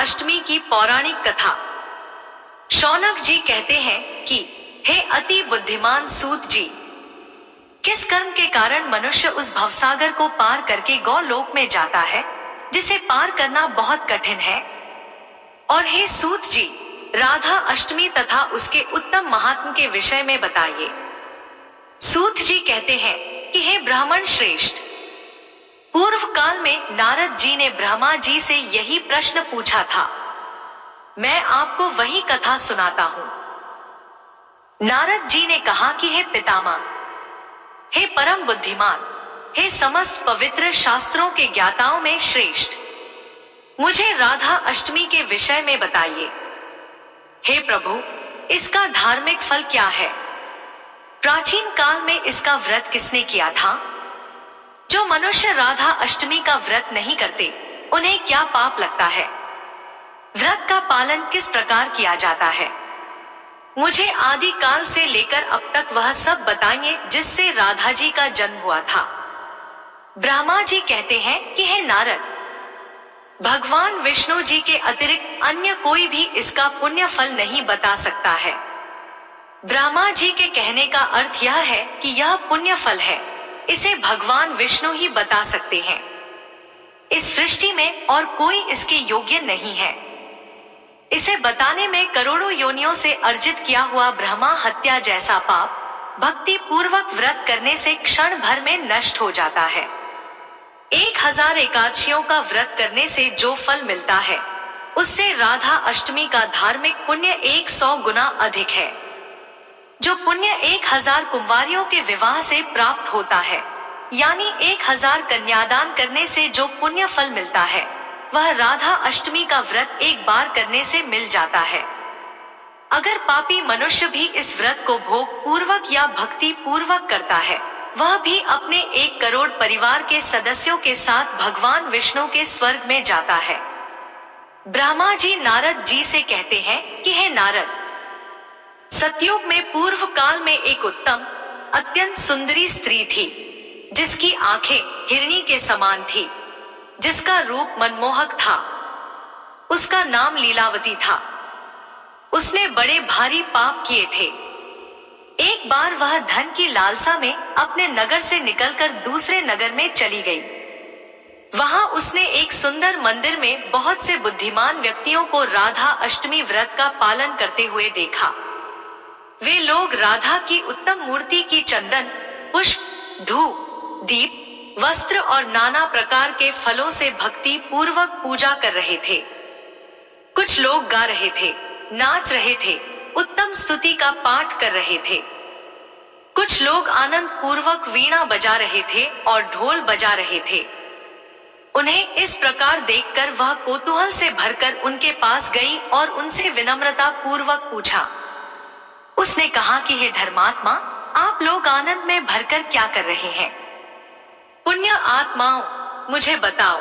अष्टमी की पौराणिक कथा। शौनक जी कहते हैं कि हे अति बुद्धिमान सूत जी, किस कर्म के कारण मनुष्य उस भवसागर को पार करके गौलोक में जाता है जिसे पार करना बहुत कठिन है। और हे सूत जी, राधा अष्टमी तथा उसके उत्तम महात्म के विषय में बताइए। सूत जी कहते हैं कि हे ब्राह्मण श्रेष्ठ, पूर्व काल में नारद जी ने ब्रह्मा जी से यही प्रश्न पूछा था। मैं आपको वही कथा सुनाता हूँ। नारद जी ने कहा कि हे पितामह, हे परम बुद्धिमान, हे समस्त पवित्र शास्त्रों के ज्ञाताओं में श्रेष्ठ, मुझे राधा अष्टमी के विषय में बताइए। हे प्रभु, इसका धार्मिक फल क्या है? प्राचीन काल में इसका व्रत किसने किया था? जो मनुष्य राधा अष्टमी का व्रत नहीं करते, उन्हें क्या पाप लगता है? व्रत का पालन किस प्रकार किया जाता है? मुझे आदि काल से लेकर अब तक वह सब बताइए जिससे राधा जी का जन्म हुआ था। ब्रह्मा जी कहते हैं कि हे नारद, भगवान विष्णु जी के अतिरिक्त अन्य कोई भी इसका पुण्य फल नहीं बता सकता है। ब्रह्मा जी के कहने का अर्थ यह है कि यह पुण्य फल है, इसे भगवान विष्णु ही बता सकते हैं। इस सृष्टि में और कोई इसके योग्य नहीं है। इसे बताने में करोड़ों योनियों से अर्जित किया हुआ ब्रह्मा हत्या जैसा पाप भक्ति पूर्वक व्रत करने से क्षण भर में नष्ट हो जाता है। 1000 एकादशियों का व्रत करने से जो फल मिलता है, उससे राधा अष्टमी का धार्मिक पुण्य 100 गुना अधिक है। जो पुण्य 1000 कुंवारियों के विवाह से प्राप्त होता है, यानी 1000 कन्यादान करने से जो पुण्य फल मिलता है, वह राधा अष्टमी का व्रत एक बार करने से मिल जाता है। अगर पापी मनुष्य भी इस व्रत को भोग पूर्वक या भक्ति पूर्वक करता है, वह भी अपने 1 करोड़ परिवार के सदस्यों के साथ भगवान विष्णु के स्वर्ग में जाता है। ब्रह्मा जी नारद जी से कहते हैं कि हे नारद, सतयुग में पूर्व काल में एक उत्तम अत्यंत सुंदरी स्त्री थी, जिसकी आंखें हिरणी के समान थी, जिसका रूप मनमोहक था। उसका नाम लीलावती था। उसने बड़े भारी पाप किए थे। एक बार वह धन की लालसा में अपने नगर से निकलकर दूसरे नगर में चली गई। वहां उसने एक सुंदर मंदिर में बहुत से बुद्धिमान व्यक्तियों को राधा अष्टमी व्रत का पालन करते हुए देखा। वे लोग राधा की उत्तम मूर्ति की चंदन, पुष्प, धूप, दीप, वस्त्र और नाना प्रकार के फलों से भक्ति पूर्वक पूजा कर रहे थे। कुछ लोग गा रहे थे, नाच रहे थे, उत्तम स्तुति का पाठ कर रहे थे। कुछ लोग आनंद पूर्वक वीणा बजा रहे थे और ढोल बजा रहे थे। उन्हें इस प्रकार देखकर वह कौतूहल से भरकर उनके पास गई और उनसे विनम्रता पूर्वक पूछा। उसने कहा कि हे धर्मात्मा, आप लोग आनंद में भरकर क्या कर रहे हैं? पुण्य आत्माओं, मुझे बताओ।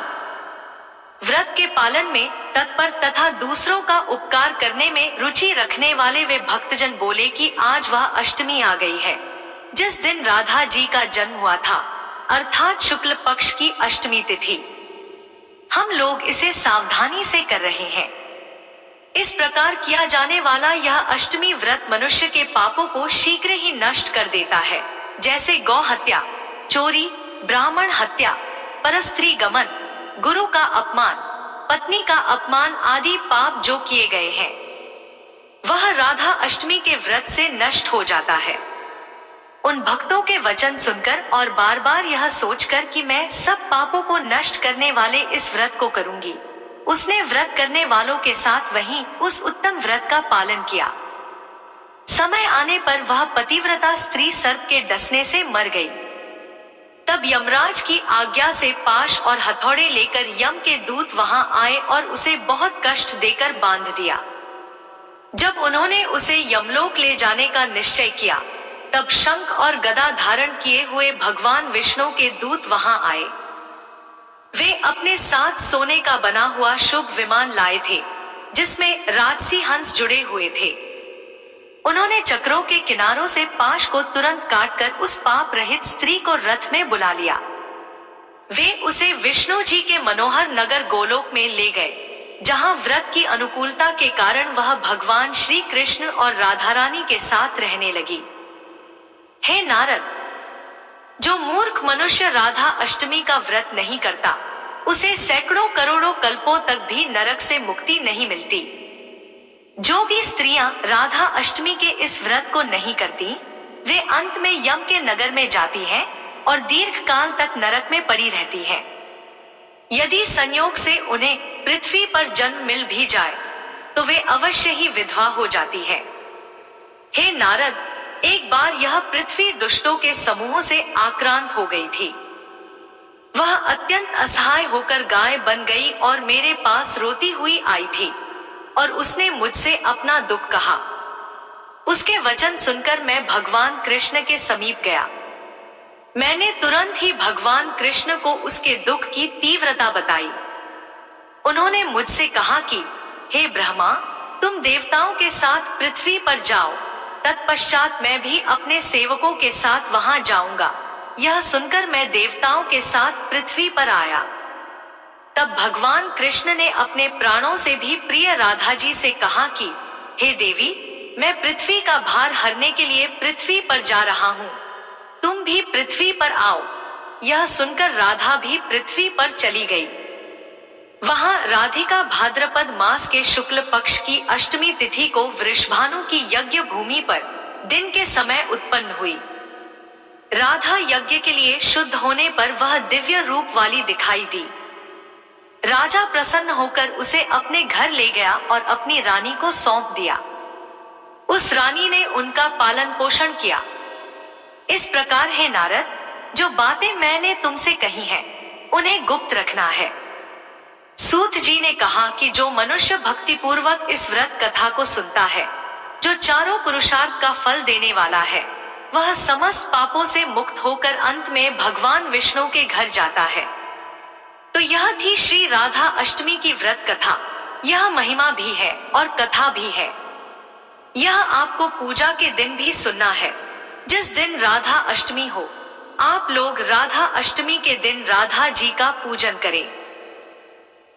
व्रत के पालन में तत्पर तथा दूसरों का उपकार करने में रुचि रखने वाले वे भक्तजन बोले कि आज वह अष्टमी आ गई है, जिस दिन राधा जी का जन्म हुआ था, अर्थात शुक्ल पक्ष की अष्टमी तिथि। हम लोग इसे सावधानी से कर रहे हैं। इस प्रकार किया जाने वाला यह अष्टमी व्रत मनुष्य के पापों को शीघ्र ही नष्ट कर देता है, जैसे गौ हत्या, चोरी, ब्राह्मण हत्या, परस्त्री गमन, गुरु का अपमान, पत्नी का अपमान आदि पाप जो किए गए हैं, वह राधा अष्टमी के व्रत से नष्ट हो जाता है। उन भक्तों के वचन सुनकर और बार बार यह सोचकर कि मैं सब पापों को नष्ट करने वाले इस व्रत को करूंगी, उसने व्रत करने वालों के साथ वहीं उस उत्तम व्रत का पालन किया। समय आने पर वह पतिव्रता स्त्री सर्प के डसने से मर गई। तब यमराज की आज्ञा से पाश और हथौड़े लेकर यम के दूत वहां आए और उसे बहुत कष्ट देकर बांध दिया। जब उन्होंने उसे यमलोक ले जाने का निश्चय किया, तब शंख और गदा धारण किए हुए भगवान विष्णु के दूत वहां आए। वे अपने साथ सोने का बना हुआ शुभ विमान लाए थे, जिसमें राजसी हंस जुड़े हुए थे। उन्होंने चक्रों के किनारों से पाश को तुरंत काटकर उस पाप रहित स्त्री को रथ में बुला लिया। वे उसे विष्णु जी के मनोहर नगर गोलोक में ले गए। जहां व्रत की अनुकूलता के कारण वह भगवान श्री कृष्ण और राधा रानी के साथ रहने लगी। हे नारद, जो मूर्ख मनुष्य राधा अष्टमी का व्रत नहीं करता, उसे सैकड़ों करोड़ों कल्पों तक भी नरक से मुक्ति नहीं मिलती। जो भी स्त्रियां राधा अष्टमी के इस व्रत को नहीं करती, वे अंत में यम के नगर में जाती हैं और दीर्घ काल तक नरक में पड़ी रहती हैं। यदि संयोग से उन्हें पृथ्वी पर जन्म मिल भी जाए, तो वे अवश्य ही विधवा हो जाती है। हे नारद, एक बार यह पृथ्वी दुष्टों के समूहों से आक्रांत हो गई थी। वह अत्यंत असहाय होकर गाय बन गई और मेरे पास रोती हुई आई थी और उसने मुझसे अपना दुख कहा। उसके वचन सुनकर मैं भगवान कृष्ण के समीप गया। मैंने तुरंत ही भगवान कृष्ण को उसके दुख की तीव्रता बताई। उन्होंने मुझसे कहा कि हे ब्रह्मा, तुम देवताओं के साथ पृथ्वी पर जाओ, तत्पश्चात मैं भी अपने सेवकों के साथ वहां जाऊंगा। यह सुनकर मैं देवताओं के साथ पृथ्वी पर आया। तब भगवान कृष्ण ने अपने प्राणों से भी प्रिय राधा जी से कहा कि हे देवी, मैं पृथ्वी का भार हरने के लिए पृथ्वी पर जा रहा हूँ, तुम भी पृथ्वी पर आओ। यह सुनकर राधा भी पृथ्वी पर चली गई। वहां राधिका भाद्रपद मास के शुक्ल पक्ष की अष्टमी तिथि को वृषभानु की यज्ञ भूमि पर दिन के समय उत्पन्न हुई। राधा यज्ञ के लिए शुद्ध होने पर वह दिव्य रूप वाली दिखाई दी। राजा प्रसन्न होकर उसे अपने घर ले गया और अपनी रानी को सौंप दिया। उस रानी ने उनका पालन पोषण किया। इस प्रकार है नारद, जो बातें मैंने तुमसे कही हैं, उन्हें गुप्त रखना है। सूत जी ने कहा कि जो मनुष्य भक्ति पूर्वक इस व्रत कथा को सुनता है, जो चारों पुरुषार्थ का फल देने वाला है, वह समस्त पापों से मुक्त होकर अंत में भगवान विष्णु के घर जाता है। तो यह थी श्री राधा अष्टमी की व्रत कथा। यह महिमा भी है और कथा भी है। यह आपको पूजा के दिन भी सुनना है। जिस दिन राधा अष्टमी हो, आप लोग राधा अष्टमी के दिन राधा जी का पूजन करें।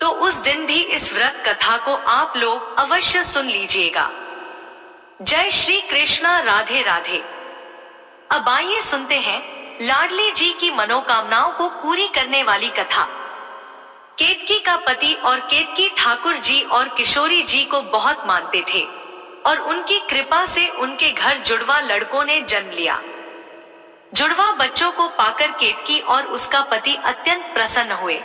तो उस दिन भी इस व्रत कथा को आप लोग अवश्य सुन लीजिएगा। जय श्री कृष्णा, राधे राधे। अब आइए सुनते हैं लाडली जी की मनोकामनाओं को पूरी करने वाली कथा। केतकी का पति और केतकी ठाकुर जी और किशोरी जी को बहुत मानते थे और उनकी कृपा से उनके घर जुड़वा लड़कों ने जन्म लिया। जुड़वा बच्चों को पाकर केतकी और उसका पति अत्यंत प्रसन्न हुए।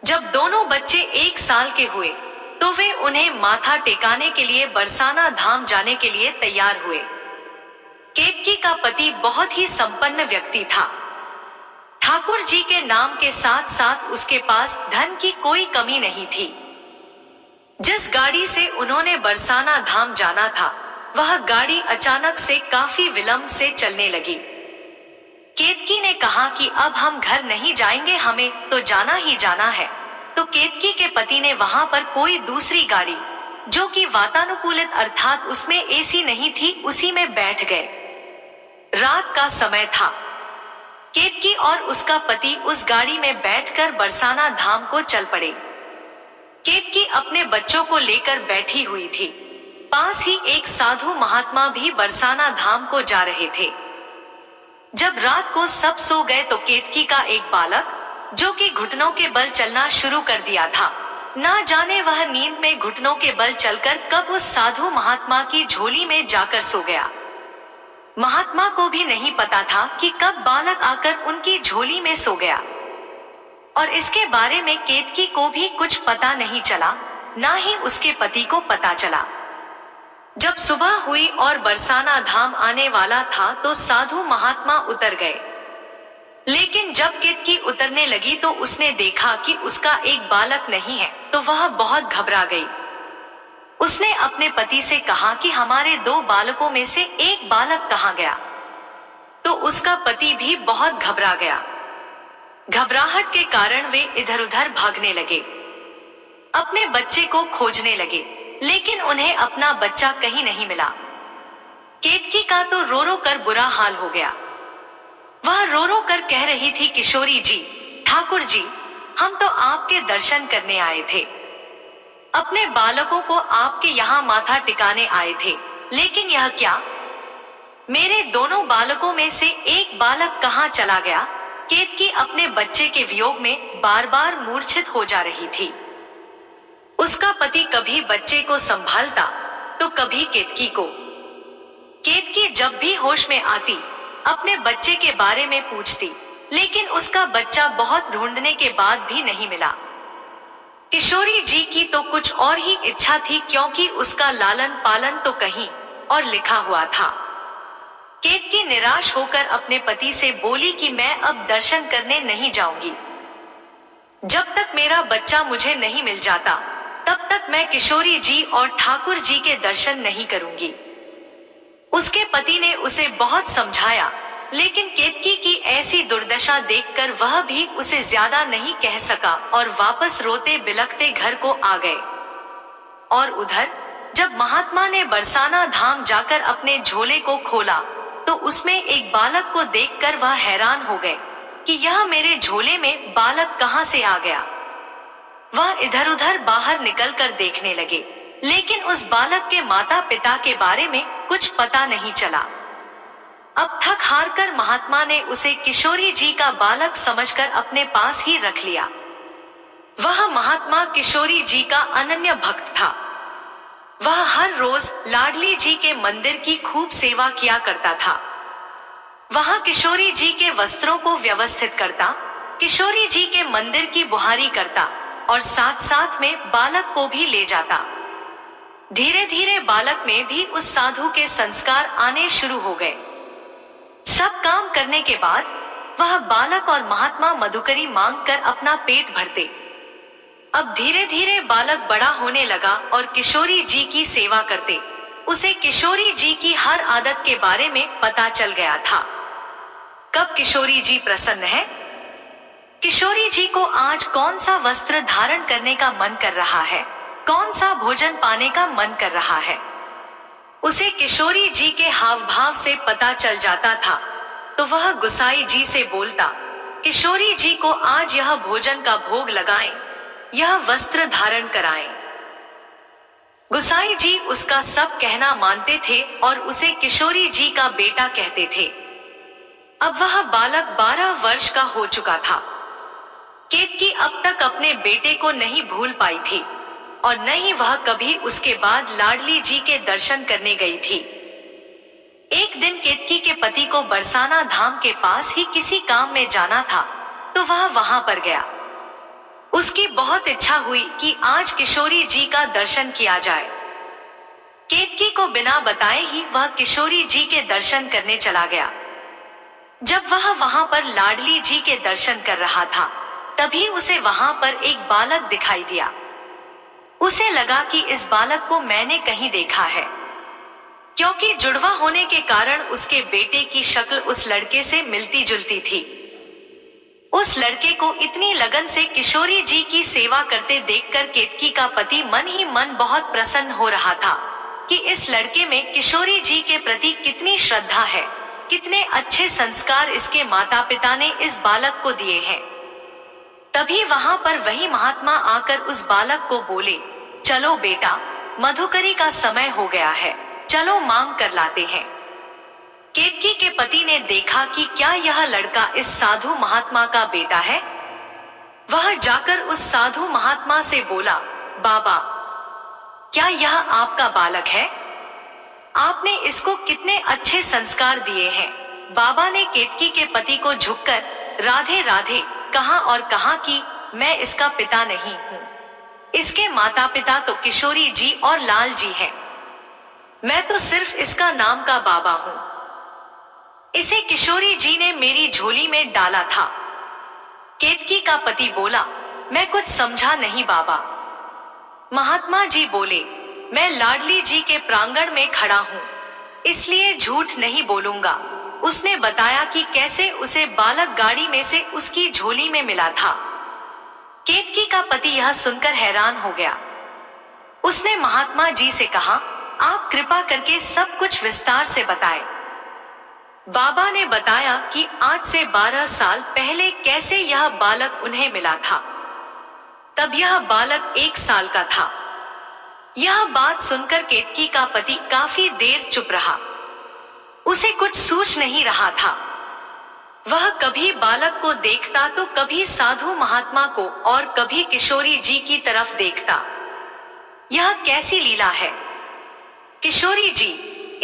जब दोनों बच्चे 1 साल के हुए, तो वे उन्हें माथा टेकाने के लिए बरसाना धाम जाने के लिए तैयार हुए। केतकी का पति बहुत ही संपन्न व्यक्ति था। ठाकुर जी के नाम के साथ साथ उसके पास धन की कोई कमी नहीं थी। जिस गाड़ी से उन्होंने बरसाना धाम जाना था, वह गाड़ी अचानक से काफी विलंब से चलने लगी। केतकी ने कहा कि अब हम घर नहीं जाएंगे, हमें तो जाना ही जाना है। तो केतकी के पति ने वहां पर कोई दूसरी गाड़ी, जो कि वातानुकूलित अर्थात उसमें एसी नहीं थी, उसी में बैठ गए। रात का समय था। केतकी और उसका पति उस गाड़ी में बैठकर बरसाना धाम को चल पड़े। केतकी अपने बच्चों को लेकर बैठी हुई थी। पास ही एक साधु महात्मा भी बरसाना धाम को जा रहे थे। जब रात को सब सो गए तो केतकी का एक बालक, जो कि घुटनों के बल चलना शुरू कर दिया था, ना जाने वह नींद में घुटनों के बल चलकर कब उस साधु महात्मा की झोली में जाकर सो गया। महात्मा को भी नहीं पता था कि कब बालक आकर उनकी झोली में सो गया, और इसके बारे में केतकी को भी कुछ पता नहीं चला, ना ही उसके पति को पता चला। जब सुबह हुई और बरसाना धाम आने वाला था तो साधु महात्मा उतर गए। लेकिन जब केतकी उतरने लगी तो उसने देखा कि उसका एक बालक नहीं है, तो वह बहुत घबरा गई। उसने अपने पति से कहा कि हमारे 2 बालकों में से एक बालक कहाँ गया। तो उसका पति भी बहुत घबरा गया। घबराहट के कारण वे इधर उधर भागने लगे, अपने बच्चे को खोजने लगे, लेकिन उन्हें अपना बच्चा कहीं नहीं मिला। केतकी का तो रो रो कर बुरा हाल हो गया। वह रो रो कर कह रही थी, किशोरी जी, ठाकुर जी, हम तो आपके दर्शन करने आए थे। अपने बालकों को आपके यहाँ माथा टिकाने आए थे, लेकिन यह क्या? मेरे दोनों बालकों में से एक बालक कहाँ चला गया? केतकी अपने बच्चे के वियोग में बार बार मूर्छित हो जा रही थी। उसका पति कभी बच्चे को संभालता तो कभी केतकी को। केतकी जब भी होश में आती अपने बच्चे के बारे में पूछती, लेकिन उसका बच्चा बहुत ढूंढने के बाद भी नहीं मिला। किशोरी जी की तो कुछ और ही इच्छा थी, क्योंकि उसका लालन पालन तो कहीं और लिखा हुआ था। केतकी निराश होकर अपने पति से बोली कि मैं अब दर्शन करने नहीं जाऊंगी। जब तक मेरा बच्चा मुझे नहीं मिल जाता तब तक मैं किशोरी जी और ठाकुर जी के दर्शन नहीं करूंगी। उसके पति ने उसे बहुत समझाया, लेकिन केतकी की ऐसी दुर्दशा देखकर वह भी उसे ज्यादा नहीं कह सका और वापस रोते बिलखते घर को आ गए। और उधर जब महात्मा ने बरसाना धाम जाकर अपने झोले को खोला तो उसमें एक बालक को देखकर वह हैरान हो गए कि यह मेरे झोले में बालक कहां से आ गया। वह इधर उधर बाहर निकलकर देखने लगे, लेकिन उस बालक के माता पिता के बारे में कुछ पता नहीं चला। अब थक हार कर महात्मा ने उसे किशोरी जी का बालक समझकर अपने पास ही रख लिया। वह महात्मा किशोरी जी का अनन्य भक्त था। वह हर रोज लाडली जी के मंदिर की खूब सेवा किया करता था। वहां किशोरी जी के वस्त्रों को व्यवस्थित करता, किशोरी जी के मंदिर की बुहारी करता और साथ साथ में बालक को भी ले जाता। धीरे धीरे बालक में भी उस साधु के संस्कार आने शुरू हो गए। सब काम करने के बाद वह बालक और महात्मा मधुकरी मांगकर अपना पेट भरते। अब धीरे धीरे बालक बड़ा होने लगा और किशोरी जी की सेवा करते। उसे किशोरी जी की हर आदत के बारे में पता चल गया था। कब किशोरी जी प्रसन्न है? किशोरी जी को आज कौन सा वस्त्र धारण करने का मन कर रहा है, कौन सा भोजन पाने का मन कर रहा है, उसे किशोरी जी के हाव भाव से पता चल जाता था। तो वह गुसाई जी से बोलता, किशोरी जी को आज यह भोजन का भोग लगाएं, यह वस्त्र धारण कराएं। गुसाई जी उसका सब कहना मानते थे और उसे किशोरी जी का बेटा कहते थे। अब वह बालक 12 वर्ष का हो चुका था। केतकी अब तक अपने बेटे को नहीं भूल पाई थी और न ही वह कभी उसके बाद लाडली जी के दर्शन करने गई थी। एक दिन केतकी के पति को बरसाना धाम के पास ही किसी काम में जाना था, तो वह वहां पर गया। उसकी बहुत इच्छा हुई कि आज किशोरी जी का दर्शन किया जाए। केतकी को बिना बताए ही वह किशोरी जी के दर्शन करने चला गया। जब वह वहां पर लाडली जी के दर्शन कर रहा था, तभी उसे वहां पर एक बालक दिखाई दिया। उसे लगा कि इस बालक को मैंने कहीं देखा है, क्योंकि जुड़वा होने के कारण उसके बेटे की शक्ल उस लड़के से मिलती जुलती थी। उस लड़के को इतनी लगन से किशोरी जी की सेवा करते देखकर केतकी का पति मन ही मन बहुत प्रसन्न हो रहा था कि इस लड़के में किशोरी जी के प्रति कितनी श्रद्धा है, कितने अच्छे संस्कार इसके माता पिता ने इस बालक को दिए हैं। तभी वहां पर वही महात्मा आकर उस बालक को बोले, चलो बेटा, मधुकरी का समय हो गया है, चलो मांग कर लाते हैं। केतकी के पति ने देखा कि क्या यह लड़का इस साधु महात्मा का बेटा है। वह जाकर उस साधु महात्मा से बोला, बाबा, क्या यह आपका बालक है? आपने इसको कितने अच्छे संस्कार दिए हैं। बाबा ने केतकी के पति को झुककर राधे राधे कहा और कहा कि मैं इसका पिता नहीं हूँ, इसके माता पिता तो किशोरी जी और लाल जी हैं। मैं तो सिर्फ इसका नाम का बाबा हूँ। इसे किशोरी जी ने मेरी झोली में डाला था। केतकी का पति बोला, मैं कुछ समझा नहीं बाबा। महात्मा जी बोले, मैं लाडली जी के प्रांगण में खड़ा हूँ, इसलिए झूठ नहीं बोलूंगा। उसने बताया कि कैसे उसे बालक गाड़ी में से उसकी झोली में मिला था। केतकी का पति यह सुनकर हैरान हो गया। उसने महात्मा जी से कहा, आप कृपा करके सब कुछ विस्तार से बताएं। बाबा ने बताया कि आज से 12 साल पहले कैसे यह बालक उन्हें मिला था। तब यह बालक 1 साल का था। यह बात सुनकर केतकी का पति काफी देर चुप रहा। उसे कुछ सूझ नहीं रहा था। वह कभी बालक को देखता तो कभी साधु महात्मा को और कभी किशोरी जी की तरफ देखता। यह कैसी लीला है? किशोरी जी,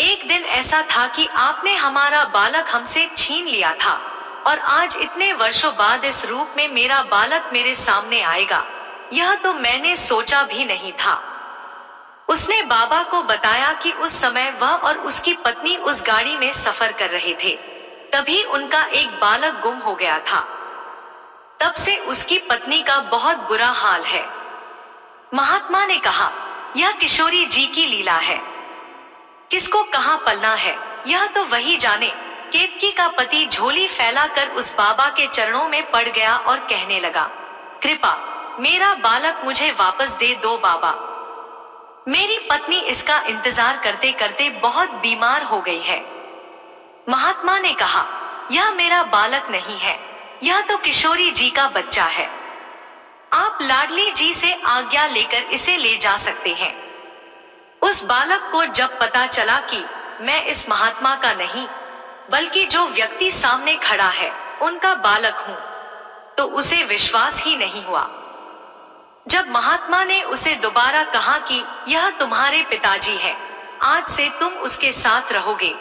एक दिन ऐसा था कि आपने हमारा बालक हमसे छीन लिया था और आज इतने वर्षों बाद इस रूप में मेरा बालक मेरे सामने आएगा, यह तो मैंने सोचा भी नहीं था। उसने बाबा को बताया कि उस समय वह और उसकी पत्नी उस गाड़ी में सफर कर रहे थे, तभी उनका एक बालक गुम हो गया था। तब से उसकी पत्नी का बहुत बुरा हाल है। महात्मा ने कहा, यह किशोरी जी की लीला है, किसको कहाँ पलना है यह तो वही जाने। केतकी का पति झोली फैलाकर उस बाबा के चरणों में पड़ गया और कहने लगा, कृपा मेरा बालक मुझे वापस दे दो बाबा। मेरी पत्नी इसका इंतजार करते करते बहुत बीमार हो गई है। महात्मा ने कहा, यह मेरा बालक नहीं है, यह तो किशोरी जी का बच्चा है। आप लाडली जी से आज्ञा लेकर इसे ले जा सकते हैं। उस बालक को जब पता चला कि मैं इस महात्मा का नहीं बल्कि जो व्यक्ति सामने खड़ा है उनका बालक हूँ, तो उसे विश्वास ही नहीं हुआ। जब महात्मा ने उसे दोबारा कहा कि यह तुम्हारे पिताजी हैं, आज से तुम उसके साथ रहोगे,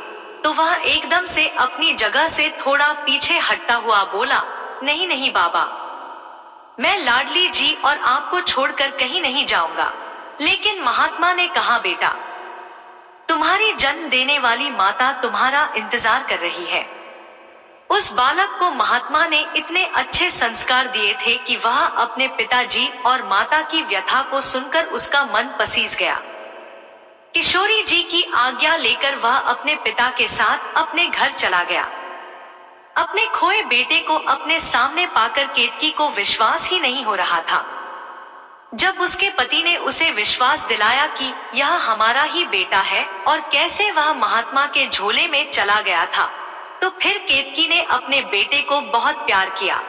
तो वह एकदम से अपनी जगह से थोड़ा पीछे हटता हुआ बोला, नहीं नहीं बाबा, मैं लाडली जी और आपको छोड़कर कहीं नहीं जाऊंगा। लेकिन महात्मा ने कहा, बेटा, तुम्हारी जन्म देने वाली माता तुम्हारा इंतजार कर रही है। उस बालक को महात्मा ने इतने अच्छे संस्कार दिए थे कि वह अपने पिताजी और माता की व्यथा को सुनकर उसका मन पसीज गया। किशोरी जी की आज्ञा लेकर वह अपने पिता के साथ अपने घर चला गया। अपने खोए बेटे को अपने सामने पाकर केतकी को विश्वास ही नहीं हो रहा था। जब उसके पति ने उसे विश्वास दिलाया कि यह हमारा ही बेटा है और कैसे वह महात्मा के झोले में चला गया था, तो फिर केतकी ने अपने बेटे को बहुत प्यार किया।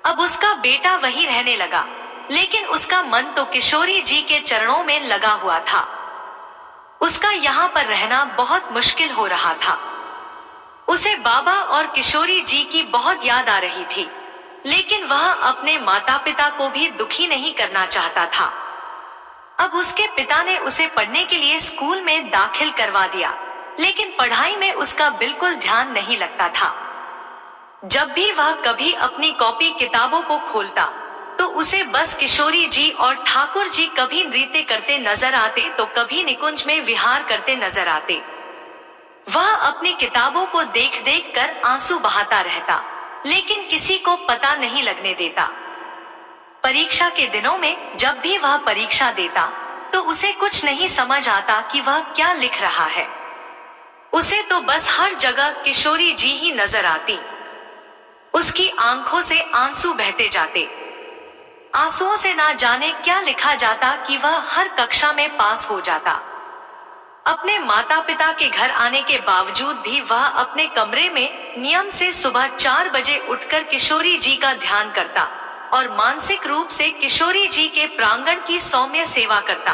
अब उसका बेटा वहीं रहने लगा, लेकिन उसका मन तो किशोरी जी के चरणों में लगा हुआ था। उसका यहाँ पर रहना बहुत मुश्किल हो रहा था। उसे बाबा और किशोरी जी की बहुत याद आ रही थी, लेकिन वह अपने माता पिता को भी दुखी नहीं करना चाहता था। अब उसके पिता ने उसे पढ़ने के लिए स्कूल में दाखिल करवा दिया, लेकिन पढ़ाई में उसका बिल्कुल ध्यान नहीं लगता था। जब भी वह कभी अपनी कॉपी किताबों को खोलता, तो उसे बस किशोरी जी और ठाकुर जी कभी नृत्य करते नजर आते तो कभी निकुंज में विहार करते नजर आते। वह अपनी किताबों को देख देख कर आंसू बहाता रहता, लेकिन किसी को पता नहीं लगने देता। परीक्षा के दिनों में जब भी वह परीक्षा देता, तो उसे कुछ नहीं समझ आता कि वह क्या लिख रहा है। उसे तो बस हर जगह किशोरी जी ही नजर आती। उसकी आंखों से आंसू बहते जाते। आंसुओं से ना जाने क्या लिखा जाता कि वह हर कक्षा में पास हो जाता। अपने माता पिता के घर आने के बावजूद भी वह अपने कमरे में नियम से सुबह 4 बजे उठकर किशोरी जी का ध्यान करता और मानसिक रूप से किशोरी जी के प्रांगण की सौम्य सेवा करता।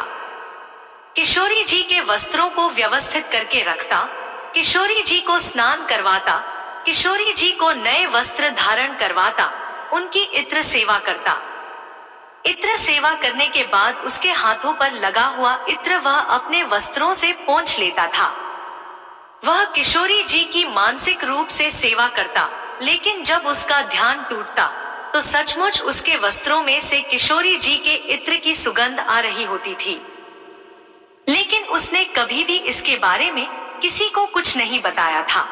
किशोरी जी के वस्त्रों को व्यवस्थित करके रखता, किशोरी जी को स्नान करवाता, किशोरी जी को नए वस्त्र धारण करवाता, उनकी इत्र सेवा करता। इत्र सेवा करने के बाद उसके हाथों पर लगा हुआ इत्र वह अपने वस्त्रों से पोंछ लेता था। वह किशोरी जी की मानसिक रूप से सेवा करता, लेकिन जब उसका ध्यान टूटता तो सचमुच उसके वस्त्रों में से किशोरी जी के इत्र की सुगंध आ रही होती थी। लेकिन उसने कभी भी इसके बारे में किसी को कुछ नहीं बताया था।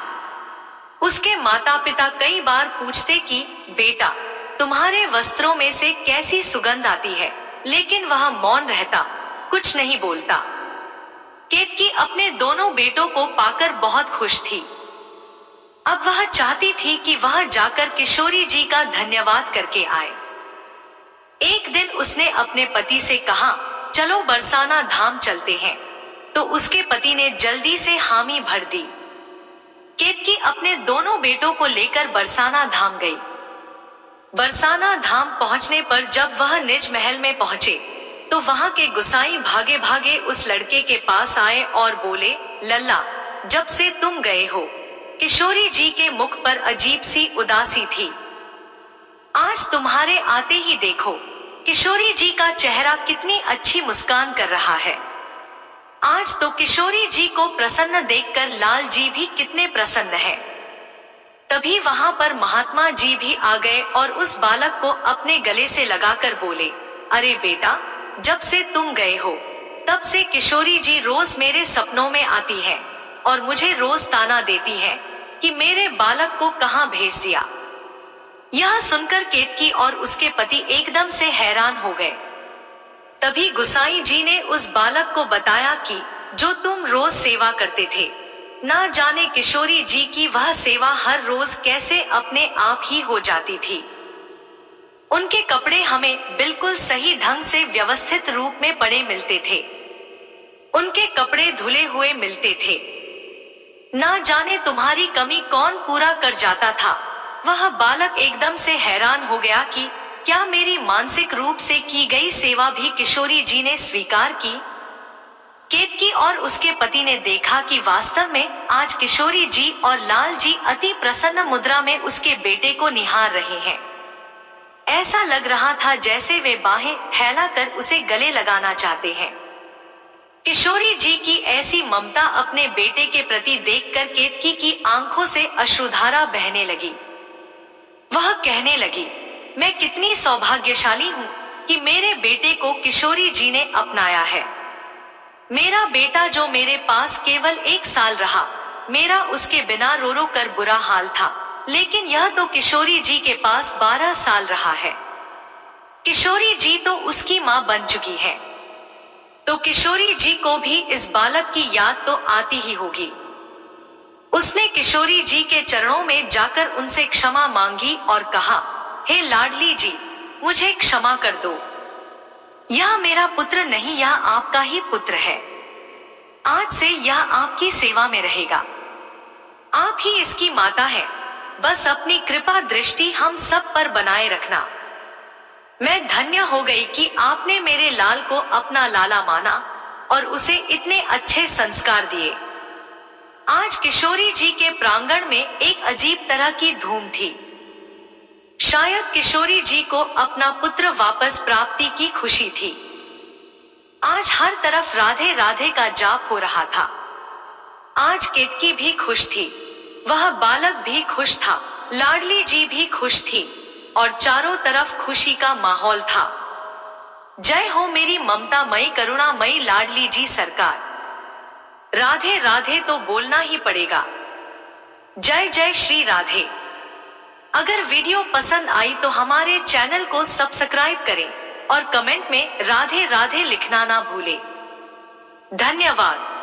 उसके माता पिता कई बार पूछते कि बेटा, तुम्हारे वस्त्रों में से कैसी सुगंध आती है, लेकिन वह मौन रहता, कुछ नहीं बोलता। केतकी अपने दोनों बेटों को पाकर बहुत खुश थी। अब वह चाहती थी कि वह जाकर किशोरी जी का धन्यवाद करके आए। एक दिन उसने अपने पति से कहा, चलो बरसाना धाम चलते हैं, तो उसके पति ने जल्दी से हामी भर दी। केतकी अपने दोनों बेटों को लेकर बरसाना धाम गई। बरसाना धाम पहुंचने पर जब वह निज महल में पहुंचे, तो वहां के गुसाई भागे भागे उस लड़के के पास आए और बोले, लल्ला, जब से तुम गए हो किशोरी जी के मुख पर अजीब सी उदासी थी। आज तुम्हारे आते ही देखो किशोरी जी का चेहरा कितनी अच्छी मुस्कान कर रहा है। आज तो किशोरी जी को प्रसन्न देखकर लाल जी भी कितने प्रसन्न है। तभी वहां पर महात्मा जी भी आ गए और उस बालक को अपने गले से लगाकर बोले, अरे बेटा, जब से तुम गए हो तब से किशोरी जी रोज मेरे सपनों में आती है और मुझे रोज ताना देती है कि मेरे बालक को कहां भेज दिया। यह सुनकर केतकी और उसके पति एकदम से हैरान हो गए। तभी गुसाई जी ने उस बालक को बताया कि जो तुम रोज सेवा करते थे, ना जाने किशोरी जी की वह सेवा हर रोज कैसे अपने आप ही हो जाती थी। उनके कपड़े हमें बिल्कुल सही ढंग से व्यवस्थित रूप में पड़े मिलते थे। उनके कपड़े धुले हुए मिलते थे। ना जाने तुम्हारी कमी कौन पूरा कर जाता था। वह बालक एकदम से हैरान हो गया कि क्या मेरी मानसिक रूप से की गई सेवा भी किशोरी जी ने स्वीकार की। केतकी और उसके पति ने देखा कि वास्तव में आज किशोरी जी और लाल जी अति प्रसन्न मुद्रा में उसके बेटे को निहार रहे हैं। ऐसा लग रहा था जैसे वे बाहें फैलाकर उसे गले लगाना चाहते हैं। किशोरी जी की ऐसी ममता अपने बेटे के प्रति देखकर केतकी की आंखों से अश्रुधारा बहने लगी। वह कहने लगी, मैं कितनी सौभाग्यशाली हूँ कि मेरे बेटे को किशोरी जी ने अपनाया है। मेरा बेटा जो मेरे पास केवल 1 साल रहा, मेरा उसके बिना रो रो कर बुरा हाल था, लेकिन यह तो किशोरी जी के पास 12 साल रहा है। किशोरी जी तो उसकी माँ बन चुकी है, तो किशोरी जी को भी इस बालक की याद तो आती ही होगी। उसने किशोरी जी के चरणों में जाकर उनसे क्षमा मांगी और कहा, हे लाडली जी, मुझे क्षमा कर दो। यह मेरा पुत्र नहीं, यह आपका ही पुत्र है। आज से यह आपकी सेवा में रहेगा। आप ही इसकी माता है। बस अपनी कृपा दृष्टि हम सब पर बनाए रखना। मैं धन्य हो गई कि आपने मेरे लाल को अपना लाला माना और उसे इतने अच्छे संस्कार दिए। आज किशोरी जी के प्रांगण में एक अजीब तरह की धूम थी। शायद किशोरी जी को अपना पुत्र वापस प्राप्ति की खुशी थी। आज हर तरफ राधे राधे का जाप हो रहा था। आज केतकी भी खुश थी, वह बालक भी खुश था, लाडली जी भी खुश थी और चारों तरफ खुशी का माहौल था। जय हो मेरी ममतामयी करुणामयी लाडली जी सरकार। राधे राधे तो बोलना ही पड़ेगा। जय जय श्री राधे। अगर वीडियो पसंद आई तो हमारे चैनल को सब्सक्राइब करें और कमेंट में राधे राधे लिखना ना भूलें। धन्यवाद।